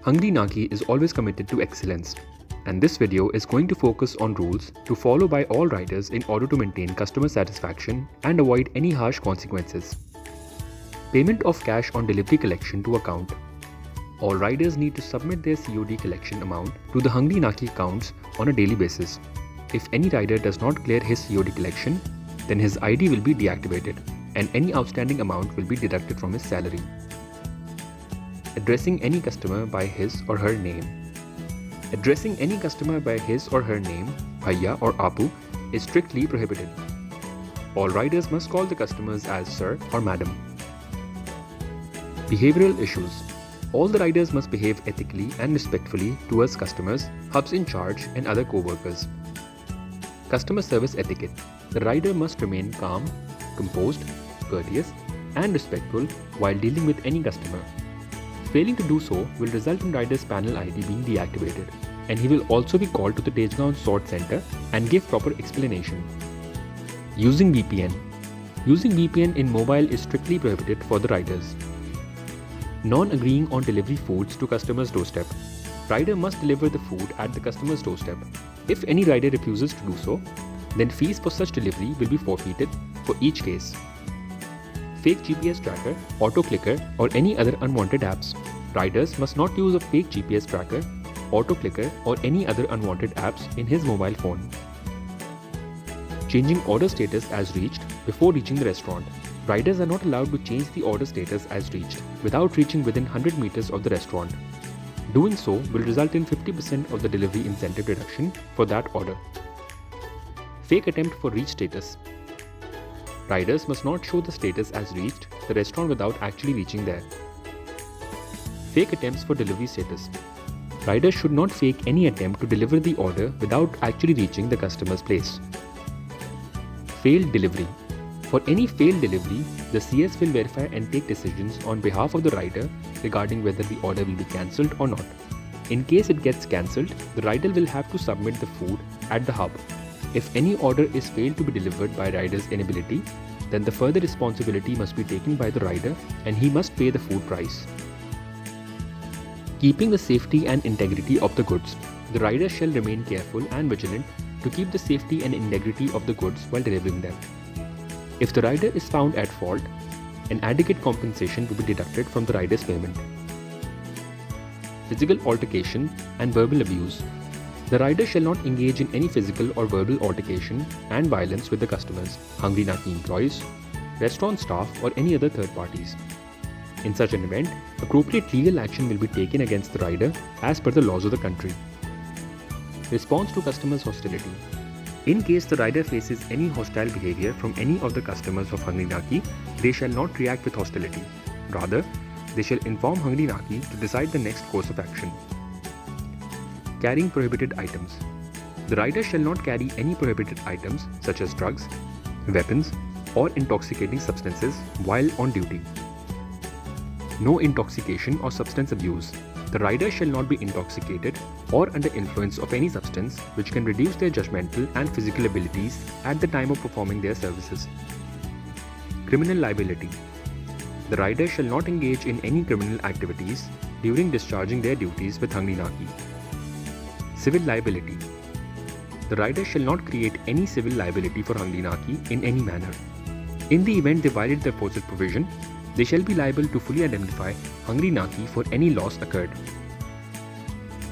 Hungrynaki is always committed to excellence, and this video is going to focus on rules to follow by all riders in order to maintain customer satisfaction and avoid any harsh consequences. Payment of cash on delivery collection to account. All riders need to submit their COD collection amount to the Hungrynaki accounts on a daily basis. If any rider does not clear his COD collection, then his ID will be deactivated and any outstanding amount will be deducted from his salary. Addressing any customer by his or her name. Addressing any customer by his or her name, Bhaiya or Apu, is strictly prohibited. All riders must call the customers as Sir or Madam. Behavioral issues. All the riders must behave ethically and respectfully towards customers, hubs in charge, and other co-workers. Customer service etiquette. The rider must remain calm, composed, courteous, and respectful while dealing with any customer. Failing to do so will result in rider's panel ID being deactivated, and he will also be called to the Tejgaon Sort Center and give proper explanation. Using VPN. Using VPN in mobile is strictly prohibited for the riders. Non-agreeing on delivery foods to customer's doorstep. Rider must deliver the food at the customer's doorstep. If any rider refuses to do so, then fees for such delivery will be forfeited for each case. Fake GPS tracker, auto clicker, or any other unwanted apps. Riders must not use a fake GPS tracker, auto clicker, or any other unwanted apps in his mobile phone. Changing order status as reached before reaching the restaurant. Riders are not allowed to change the order status as reached without reaching within 100 meters of the restaurant. Doing so will result in 50% of the delivery incentive deduction for that order. Fake attempt for reach status. Riders must not show the status as reached the restaurant without actually reaching there. Fake attempts for delivery status. Riders should not fake any attempt to deliver the order without actually reaching the customer's place. Failed delivery. For any failed delivery, the CS will verify and take decisions on behalf of the rider regarding whether the order will be cancelled or not. In case it gets cancelled, the rider will have to submit the food at the hub. If any order is failed to be delivered by rider's inability, then the further responsibility must be taken by the rider and he must pay the food price. Keeping the safety and integrity of the goods. The rider shall remain careful and vigilant to keep the safety and integrity of the goods while delivering them. If the rider is found at fault, an adequate compensation will be deducted from the rider's payment. Physical altercation and verbal abuse. The rider shall not engage in any physical or verbal altercation and violence with the customers, Hungrynaki employees, restaurant staff, or any other third parties. In such an event, appropriate legal action will be taken against the rider as per the laws of the country. Response to customers' hostility. In case the rider faces any hostile behavior from any of the customers of Hungrynaki, they shall not react with hostility. Rather, they shall inform Hungrynaki to decide the next course of action. Carrying prohibited items. The rider shall not carry any prohibited items such as drugs, weapons, or intoxicating substances while on duty. No intoxication or substance abuse. The rider shall not be intoxicated or under influence of any substance which can reduce their judgmental and physical abilities at the time of performing their services. Criminal liability. The rider shall not engage in any criminal activities during discharging their duties with Hungrynaki. Civil liability. The rider shall not create any civil liability for Hungrynaki in any manner. In the event they violate the aforesaid provision, they shall be liable to fully indemnify Hungrynaki for any loss occurred.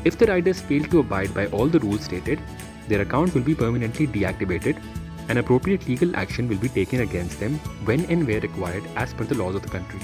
If the riders fail to abide by all the rules stated, their account will be permanently deactivated and appropriate legal action will be taken against them when and where required as per the laws of the country.